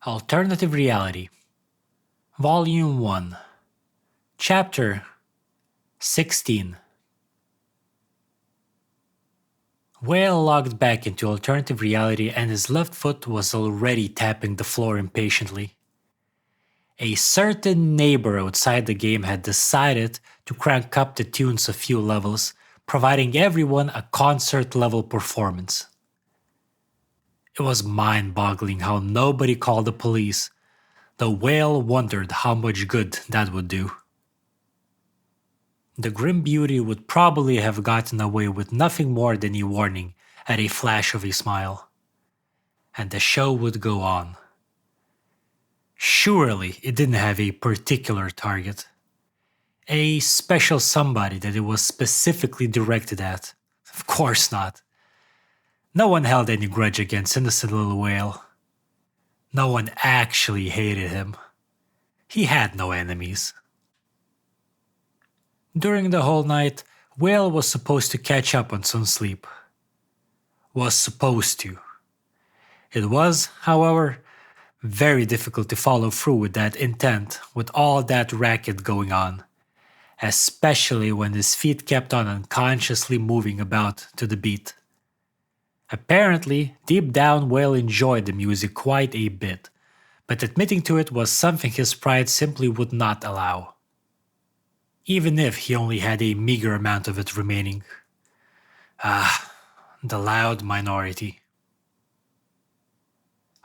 Alternative Reality, Volume 1, Chapter 16. Whale logged back into alternative reality and his left foot was already tapping the floor impatiently. A certain neighbor outside the game had decided to crank up the tunes a few levels, providing everyone a concert-level performance. It was mind-boggling how nobody called the police. The whale wondered how much good that would do. The grim beauty would probably have gotten away with nothing more than a warning at a flash of a smile. And the show would go on. Surely it didn't have a particular target. A special somebody that it was specifically directed at. Of course not. No one held any grudge against innocent little whale. No one actually hated him. He had no enemies. During the whole night, Whale was supposed to catch up on some sleep. Was supposed to. It was, however, very difficult to follow through with that intent with all that racket going on, especially when his feet kept on unconsciously moving about to the beat. Apparently, deep down Whale enjoyed the music quite a bit, but admitting to it was something his pride simply would not allow. Even if he only had a meager amount of it remaining. Ah, the loud minority.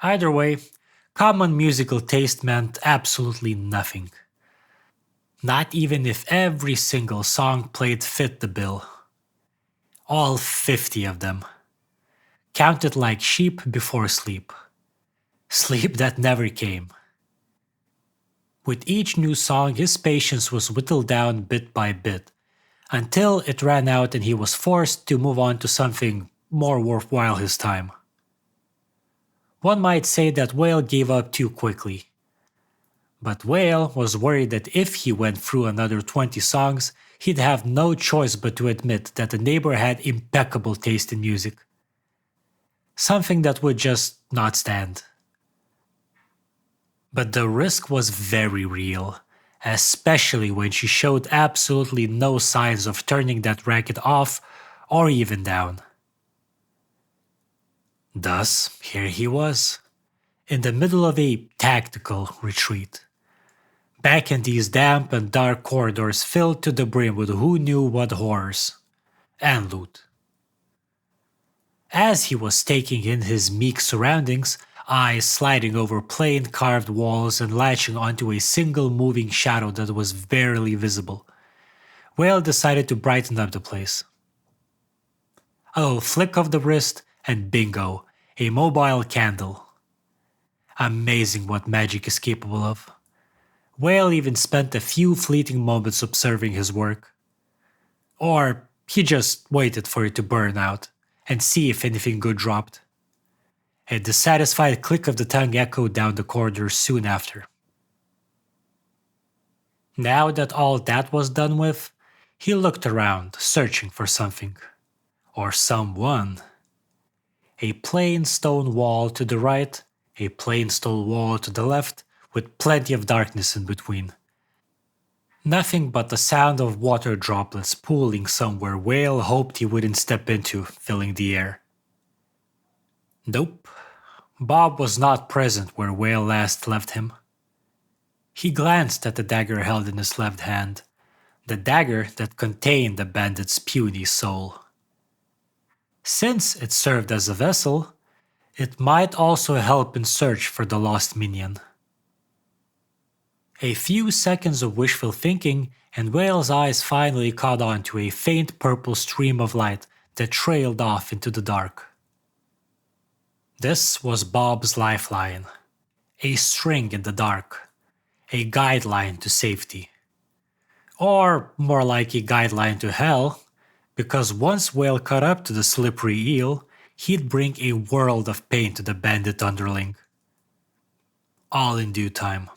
Either way, common musical taste meant absolutely nothing. Not even if every single song played fit the bill. All 50 of them. Counted like sheep before sleep. Sleep that never came. With each new song, his patience was whittled down bit by bit, until it ran out and he was forced to move on to something more worthwhile his time. One might say that Whale gave up too quickly. But Whale was worried that if he went through another 20 songs, he'd have no choice but to admit that the neighbor had impeccable taste in music. Something that would just not stand. But the risk was very real, especially when she showed absolutely no signs of turning that racket off or even down. Thus, here he was, in the middle of a tactical retreat. Back in these damp and dark corridors filled to the brim with who knew what horrors and loot. As he was taking in his meek surroundings, eyes sliding over plain carved walls and latching onto a single moving shadow that was barely visible, Whale decided to brighten up the place. A little flick of the wrist and bingo, a mobile candle. Amazing what magic is capable of. Whale even spent a few fleeting moments observing his work. Or he just waited for it to burn out and see if anything good dropped. A dissatisfied click of the tongue echoed down the corridor soon after. Now that all that was done with, he looked around, searching for something. Or someone. A plain stone wall to the right, a plain stone wall to the left, with plenty of darkness in between. Nothing but the sound of water droplets pooling somewhere Whale hoped he wouldn't step into, filling the air. Nope. Bob was not present where Whale last left him. He glanced at the dagger held in his left hand, the dagger that contained the bandit's puny soul. Since it served as a vessel, it might also help in search for the lost minion. A few seconds of wishful thinking, and Whale's eyes finally caught on to a faint purple stream of light that trailed off into the dark. This was Bob's lifeline, a string in the dark, a guideline to safety. Or more like a guideline to hell, because once Whale caught up to the slippery eel, he'd bring a world of pain to the bandit underling. All in due time.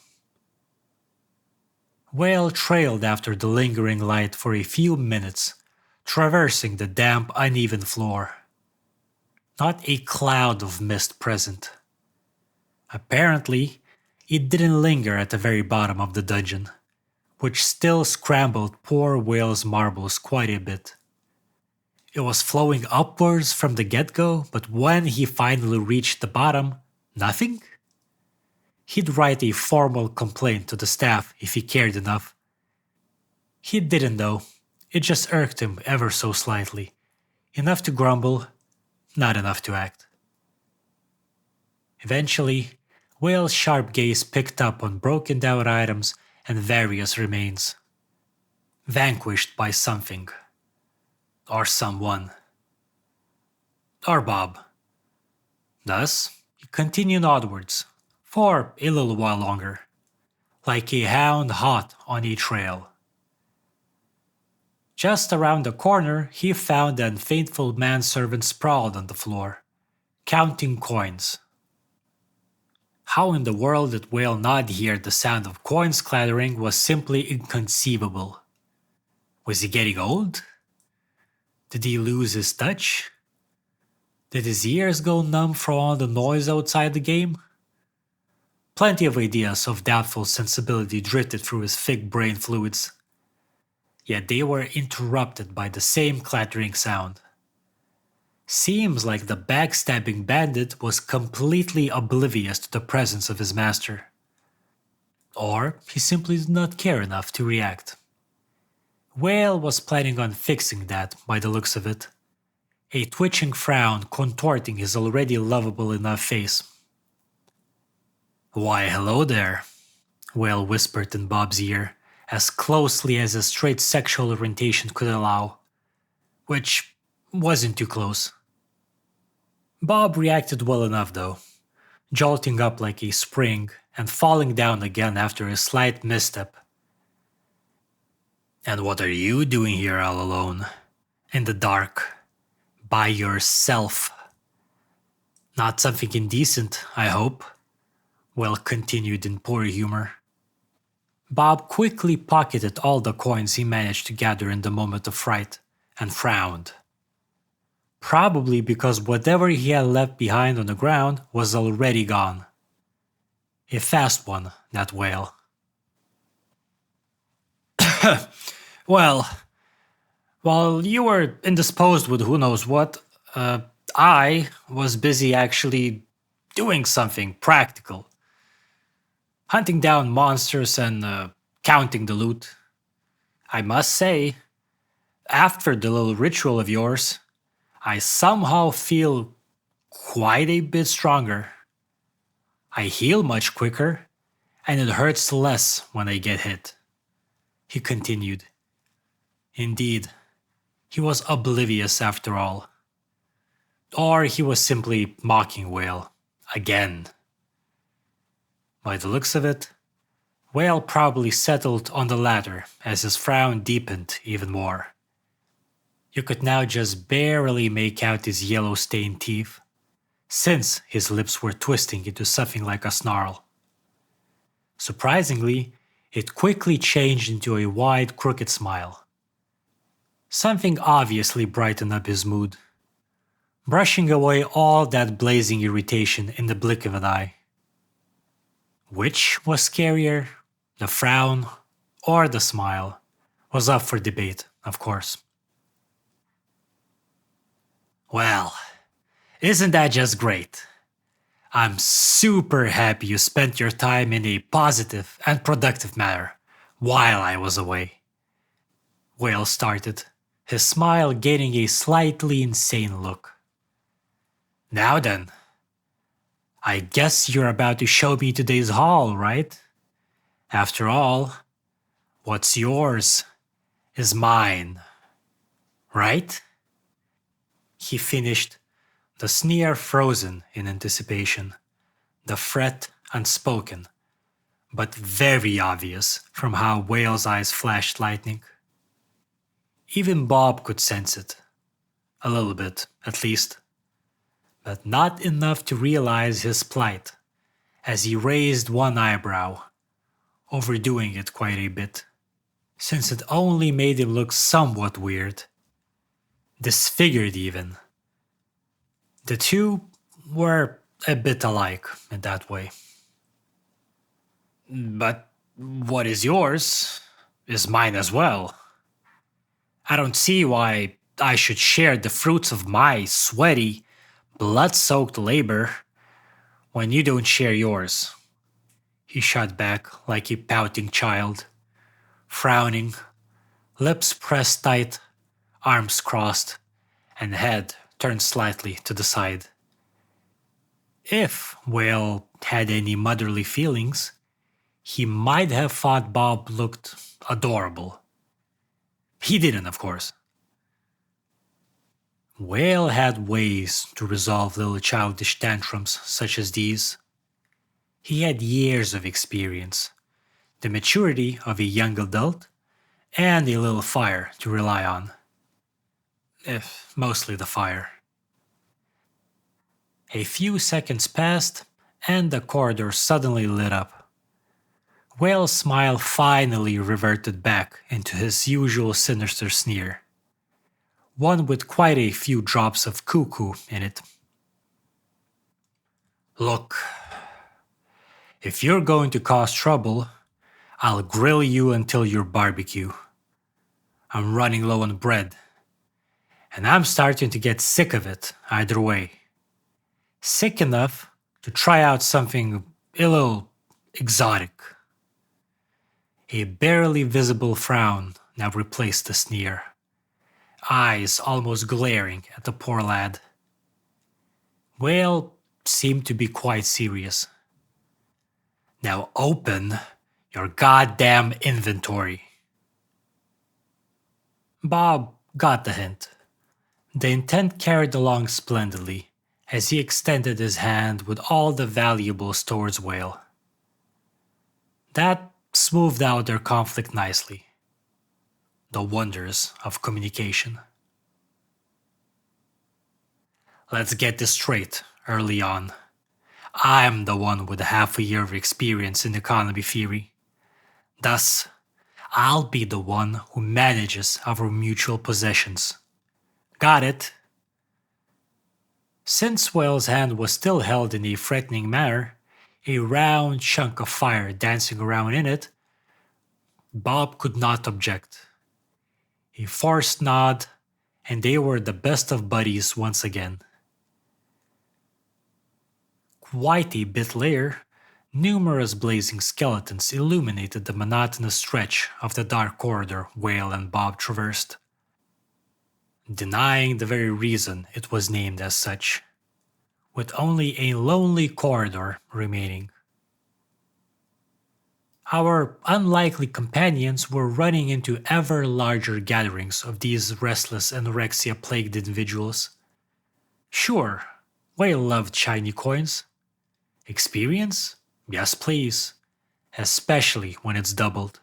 Whale trailed after the lingering light for a few minutes, traversing the damp, uneven floor. Not a cloud of mist present. Apparently, it didn't linger at the very bottom of the dungeon, which still scrambled poor Whale's marbles quite a bit. It was flowing upwards from the get-go, but when he finally reached the bottom, nothing? He'd write a formal complaint to the staff if he cared enough. He didn't though. It just irked him ever so slightly. Enough to grumble, not enough to act. Eventually, Whale's sharp gaze picked up on broken down items and various remains. Vanquished by something. Or someone. Or Bob. Thus, he continued onwards, for a little while longer, like a hound hot on a trail. Just around the corner, he found an faithful manservant sprawled on the floor, counting coins. How in the world did Whale not hear the sound of coins clattering was simply inconceivable. Was he getting old? Did he lose his touch? Did his ears go numb from all the noise outside the game? Plenty of ideas of doubtful sensibility drifted through his thick brain fluids. Yet they were interrupted by the same clattering sound. Seems like the backstabbing bandit was completely oblivious to the presence of his master. Or he simply did not care enough to react. Whale was planning on fixing that by the looks of it, a twitching frown contorting his already lovable enough face. "Why, hello there," Whale whispered in Bob's ear, as closely as his straight sexual orientation could allow, which wasn't too close. Bob reacted well enough though, jolting up like a spring and falling down again after a slight misstep. "And what are you doing here all alone? In the dark? By yourself? Not something indecent, I hope?" Well continued in poor humor. Bob quickly pocketed all the coins he managed to gather in the moment of fright, and frowned. Probably because whatever he had left behind on the ground was already gone. A fast one, that Whale. "Well, while you were indisposed with who knows what, I was busy actually doing something practical. Hunting down monsters and counting the loot. I must say, after the little ritual of yours, I somehow feel quite a bit stronger. I heal much quicker, and it hurts less when I get hit," he continued. Indeed, he was oblivious after all. Or he was simply mocking Whale, again. By the looks of it, Whale probably settled on the latter as his frown deepened even more. You could now just barely make out his yellow-stained teeth, since his lips were twisting into something like a snarl. Surprisingly, it quickly changed into a wide, crooked smile. Something obviously brightened up his mood, brushing away all that blazing irritation in the blink of an eye. Which was scarier, the frown or the smile, was up for debate, of course. "Well, isn't that just great? I'm super happy you spent your time in a positive and productive manner while I was away," Whale started, his smile gaining a slightly insane look. "Now then, I guess you're about to show me today's haul, right? After all, what's yours is mine, right?" He finished, the sneer frozen in anticipation, the threat unspoken, but very obvious from how Whale's eyes flashed lightning. Even Bob could sense it, a little bit, at least, but not enough to realize his plight, as he raised one eyebrow, overdoing it quite a bit, since it only made him look somewhat weird. Disfigured even. The two were a bit alike in that way. But what is yours is mine as well. I don't see why I should share the fruits of my sweaty, blood soaked labor when you don't share yours. He shot back like a pouting child, frowning, lips pressed tight, arms crossed, and head turned slightly to the side. If Whale had any motherly feelings, he might have thought Bob looked adorable. He didn't, of course. Whale had ways to resolve little childish tantrums such as these. He had years of experience, the maturity of a young adult, and a little fire to rely on. If mostly the fire. A few seconds passed, and the corridor suddenly lit up. Whale's smile finally reverted back into his usual sinister sneer, one with quite a few drops of cuckoo in it. Look, if you're going to cause trouble, I'll grill you until you're barbecue. I'm running low on bread, and I'm starting to get sick of it either way. Sick enough to try out something a little exotic. A barely visible frown now replaced the sneer, eyes almost glaring at the poor lad. Whale seemed to be quite serious. Now open your goddamn inventory. Bob got the hint. The intent carried along splendidly as he extended his hand with all the valuables towards Whale. That smoothed out their conflict nicely. The wonders of communication. Let's get this straight early on. I'm the one with half a year of experience in economy theory. Thus, I'll be the one who manages our mutual possessions. Got it? Since Whale's hand was still held in a threatening manner, a round chunk of fire dancing around in it, Bob could not object. A forced nod, and they were the best of buddies once again. Quite a bit later, numerous blazing skeletons illuminated the monotonous stretch of the dark corridor Whale and Bob traversed, denying the very reason it was named as such, with only a lonely corridor remaining. Our unlikely companions were running into ever larger gatherings of these restless anorexia-plagued individuals. Sure, Whale loved shiny coins. Experience? Yes, please, especially when it's doubled.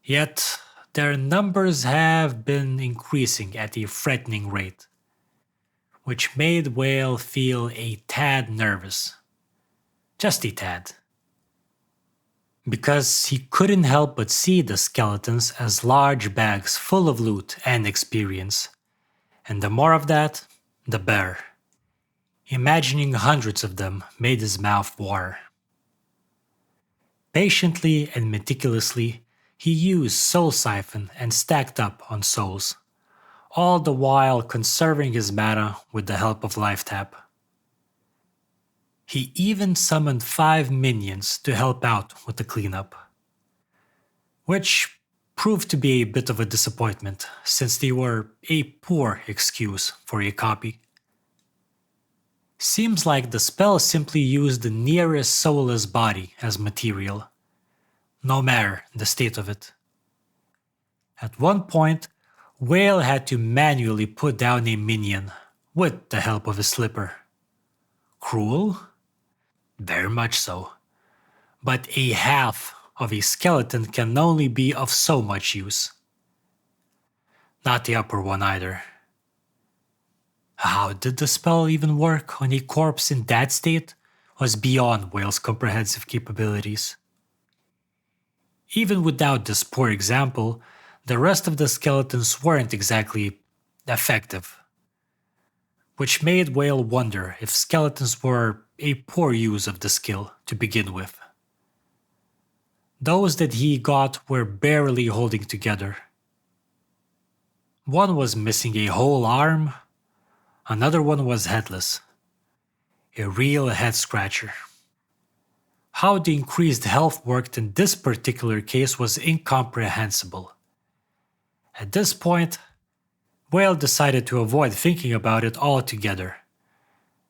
Yet, their numbers have been increasing at a frightening rate, which made Whale feel a tad nervous. Just a tad. Because he couldn't help but see the skeletons as large bags full of loot and experience, and the more of that, the better. Imagining hundreds of them made his mouth water. Patiently and meticulously, he used Soul Siphon and stacked up on souls, all the while conserving his mana with the help of Life Tap. He even summoned 5 minions to help out with the cleanup, which proved to be a bit of a disappointment since they were a poor excuse for a copy. Seems like the spell simply used the nearest soulless body as material, no matter the state of it. At one point, Whale had to manually put down a minion with the help of his slipper. Cruel? Very much so. But a half of a skeleton can only be of so much use. Not the upper one either. How did the spell even work on a corpse in that state was beyond Whale's comprehensive capabilities. Even without this poor example, the rest of the skeletons weren't exactly effective. which made Whale wonder if skeletons were a poor use of the skill to begin with. Those that he got were barely holding together. One was missing a whole arm, another one was headless. A real head-scratcher. How the increased health worked in this particular case was incomprehensible. At this point, Whale decided to avoid thinking about it altogether,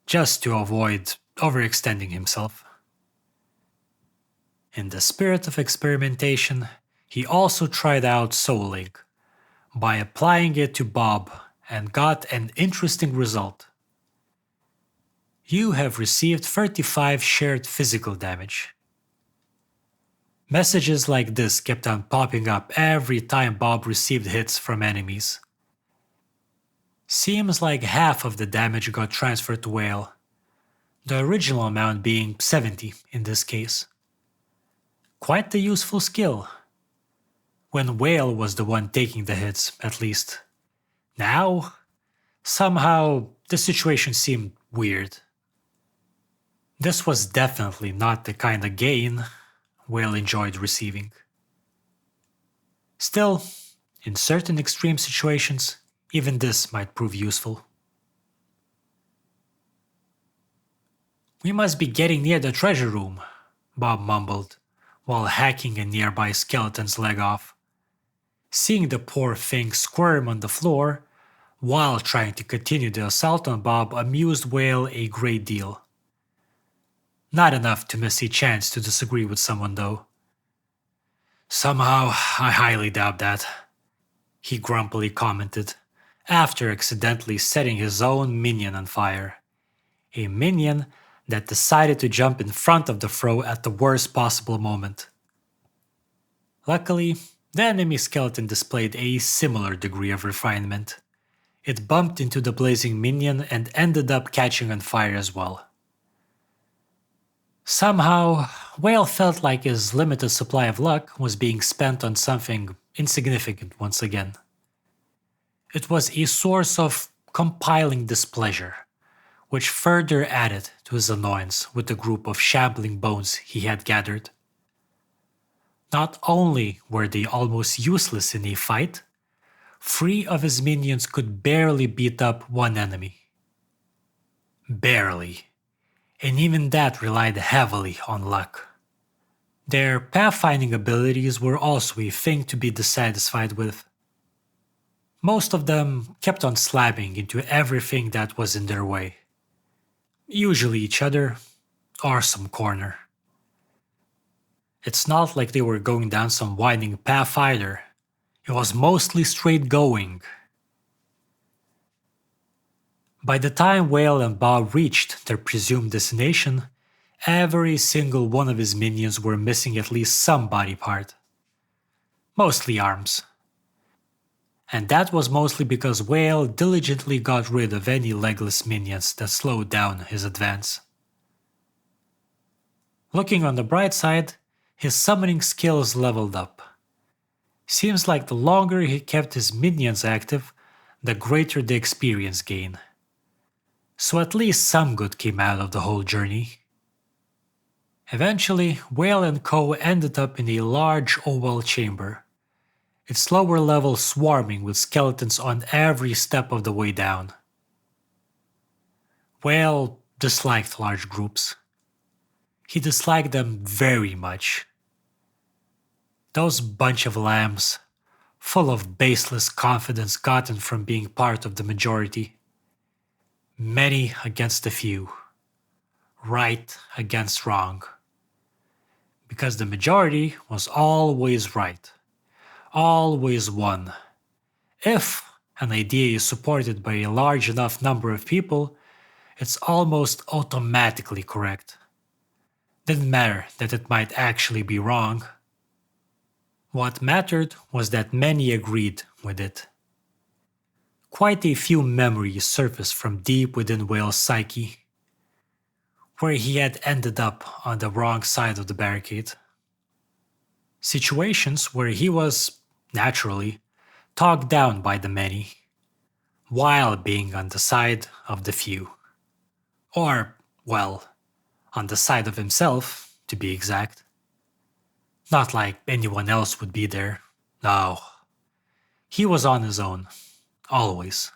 just to avoid overextending himself. In the spirit of experimentation, he also tried out Soul Link by applying it to Bob and got an interesting result. You have received 35 shared physical damage. Messages like this kept on popping up every time Bob received hits from enemies. Seems like half of the damage got transferred to Whale, the original amount being 70 in this case. Quite the useful skill. When Whale was the one taking the hits, at least. Now, somehow, the situation seemed weird. This was definitely not the kind of gain Whale enjoyed receiving. Still, in certain extreme situations, even this might prove useful. "We must be getting near the treasure room," Bob mumbled, while hacking a nearby skeleton's leg off. Seeing the poor thing squirm on the floor, while trying to continue the assault on Bob, amused Whale a great deal. Not enough to miss a chance to disagree with someone, though. "Somehow, I highly doubt that," he grumpily commented, after accidentally setting his own minion on fire. A minion that decided to jump in front of the throw at the worst possible moment. Luckily, the enemy skeleton displayed a similar degree of refinement. It bumped into the blazing minion and ended up catching on fire as well. Somehow, Whale felt like his limited supply of luck was being spent on something insignificant once again. It was a source of compiling displeasure, which further added to his annoyance with the group of shambling bones he had gathered. Not only were they almost useless in a fight, 3 of his minions could barely beat up one enemy. Barely. And even that relied heavily on luck. Their pathfinding abilities were also a thing to be dissatisfied with. Most of them kept on slamming into everything that was in their way. Usually each other, or some corner. It's not like they were going down some winding path either. It was mostly straight going. By the time Whale and Bob reached their presumed destination, every single one of his minions were missing at least some body part. Mostly arms. And that was mostly because Whale diligently got rid of any legless minions that slowed down his advance. Looking on the bright side, his summoning skills leveled up. Seems like the longer he kept his minions active, the greater the experience gain. So at least some good came out of the whole journey. Eventually, Whale and Co. ended up in a large oval chamber, its lower level swarming with skeletons on every step of the way down. Whale disliked large groups. He disliked them very much. Those bunch of lambs, full of baseless confidence gotten from being part of the majority. Many against a few. Right against wrong. Because the majority was always right. Always won. If an idea is supported by a large enough number of people, it's almost automatically correct. Didn't matter that it might actually be wrong. What mattered was that many agreed with it. Quite a few memories surfaced from deep within Whale's psyche, where he had ended up on the wrong side of the barricade. Situations where he was, naturally, talked down by the many. while being on the side of the few. Or, well, on the side of himself, to be exact. Not like anyone else would be there. No. He was on his own. Always.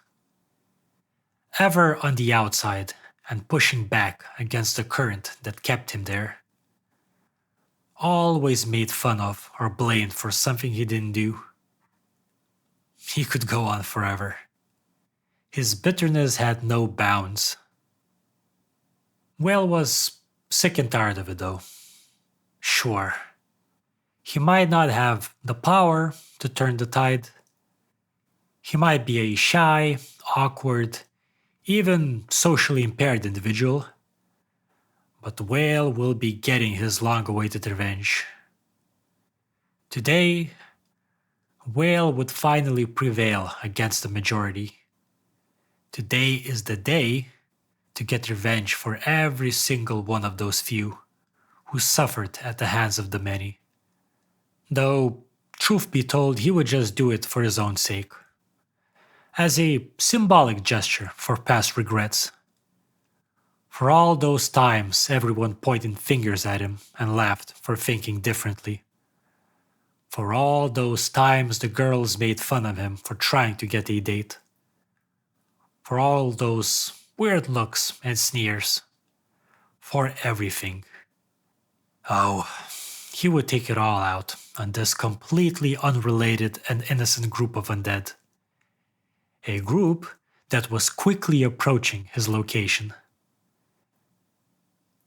Ever on the outside and pushing back against the current that kept him there. Always made fun of or blamed for something he didn't do. He could go on forever. His bitterness had no bounds. Whale was sick and tired of it though. Sure. He might not have the power to turn the tide. He might be a shy, awkward, even socially impaired individual. But Whale will be getting his long-awaited revenge. Today, Whale would finally prevail against the majority. Today is the day to get revenge for every single one of those few who suffered at the hands of the many. Though, truth be told, he would just do it for his own sake. As a symbolic gesture for past regrets. For all those times everyone pointed fingers at him and laughed for thinking differently. For all those times the girls made fun of him for trying to get a date. For all those weird looks and sneers. For everything. Oh, he would take it all out on this completely unrelated and innocent group of undead. A group that was quickly approaching his location.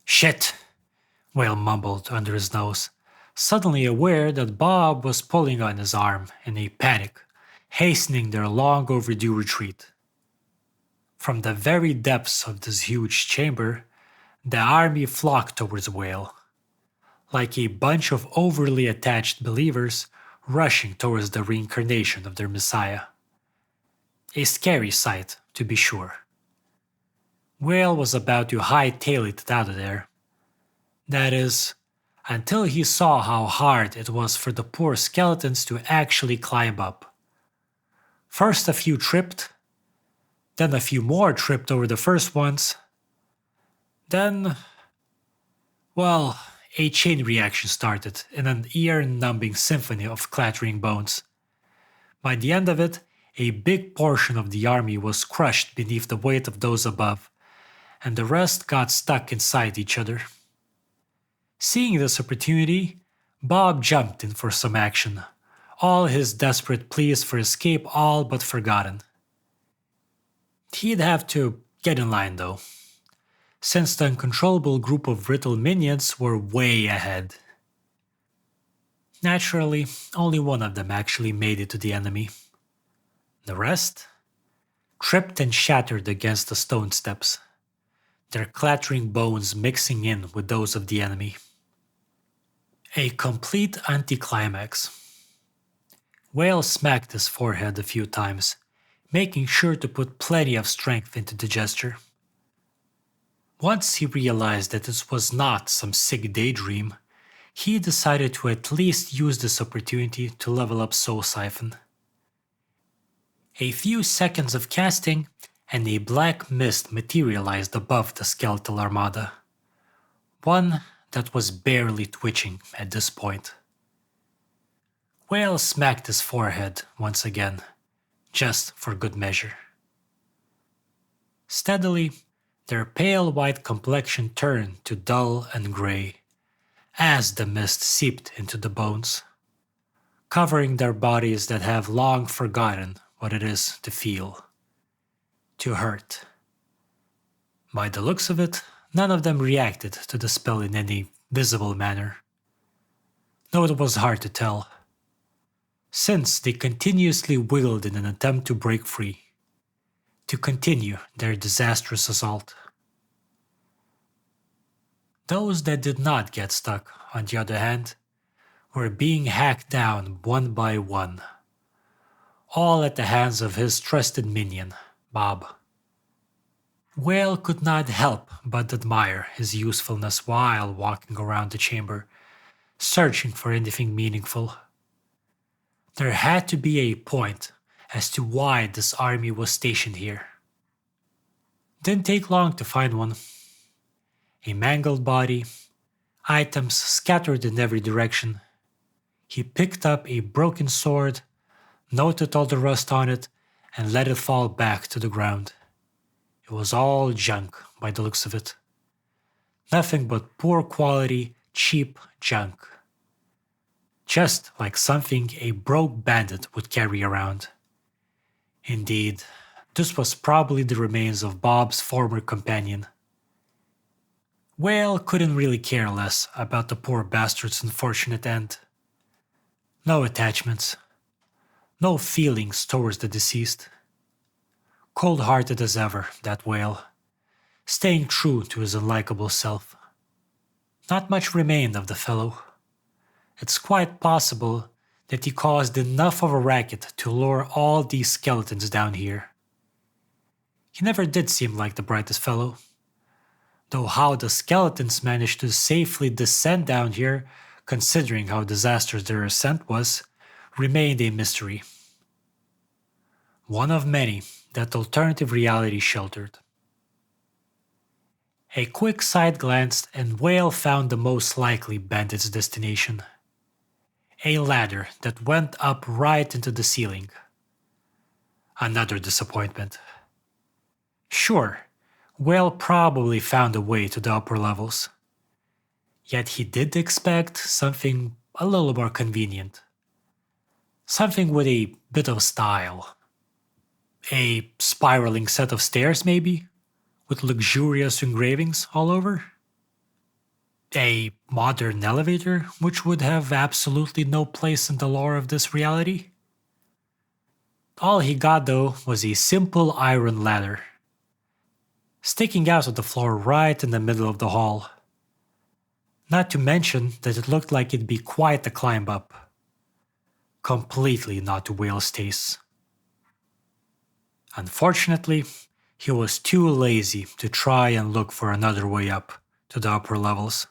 Shit, Whale mumbled under his nose, suddenly aware that Bob was pulling on his arm in a panic, hastening their long overdue retreat. From the very depths of this huge chamber, the army flocked towards Whale, like a bunch of overly attached believers rushing towards the reincarnation of their messiah. A scary sight, to be sure. Whale was about to hightail it out of there. That is, until he saw how hard it was for the poor skeletons to actually climb up. First a few tripped, then a few more tripped over the first ones. Then, well, a chain reaction started in an ear-numbing symphony of clattering bones. By the end of it, a big portion of the army was crushed beneath the weight of those above, and the rest got stuck inside each other. Seeing this opportunity, Bob jumped in for some action, all his desperate pleas for escape all but forgotten. He'd have to get in line though, since the uncontrollable group of brittle minions were way ahead. Naturally, only one of them actually made it to the enemy. The rest tripped and shattered against the stone steps, their clattering bones mixing in with those of the enemy. A complete anticlimax. Whale smacked his forehead a few times, making sure to put plenty of strength into the gesture. Once he realized that this was not some sick daydream, he decided to at least use this opportunity to level up Soul Siphon. A few seconds of casting, and a black mist materialized above the skeletal armada. One that was barely twitching at this point. Whale smacked his forehead once again, just for good measure. Steadily, their pale white complexion turned to dull and gray, as the mist seeped into the bones, covering their bodies that have long forgotten what it is to feel, to hurt. By the looks of it, none of them reacted to the spell in any visible manner. Though it was hard to tell, since they continuously wiggled in an attempt to break free, to continue their disastrous assault. Those that did not get stuck, on the other hand, were being hacked down one by one, all at the hands of his trusted minion, Bob. Whale could not help but admire his usefulness while walking around the chamber, searching for anything meaningful. There had to be a point as to why this army was stationed here. Didn't take long to find one. A mangled body, items scattered in every direction. He picked up a broken sword, noted all the rust on it, and let it fall back to the ground. It was all junk by the looks of it. Nothing but poor quality, cheap junk. Just like something a broke bandit would carry around. Indeed, this was probably the remains of Bob's former companion. Whale couldn't really care less about the poor bastard's unfortunate end. No attachments. No feelings towards the deceased. Cold-hearted as ever, that whale, staying true to his unlikable self. Not much remained of the fellow. It's quite possible that he caused enough of a racket to lure all these skeletons down here. He never did seem like the brightest fellow, though how the skeletons managed to safely descend down here, considering how disastrous their ascent was, remained a mystery. One of many that alternative reality sheltered. A quick side glance and Whale found the most likely bandit's destination. A ladder that went up right into the ceiling. Another disappointment. Sure, Whale probably found a way to the upper levels. Yet he did expect something a little more convenient. Something with a bit of style. A spiraling set of stairs, maybe? With luxurious engravings all over? A modern elevator, which would have absolutely no place in the lore of this reality? All he got, though, was a simple iron ladder, sticking out of the floor right in the middle of the hall. Not to mention that it looked like it'd be quite a climb up. Completely not to Whale's taste. Unfortunately, he was too lazy to try and look for another way up to the upper levels.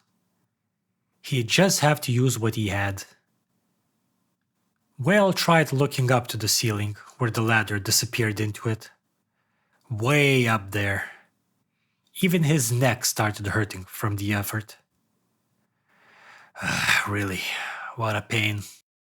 He'd just have to use what he had. Whale tried looking up to the ceiling where the ladder disappeared into it. Way up there. Even his neck started hurting from the effort. Really, what a pain,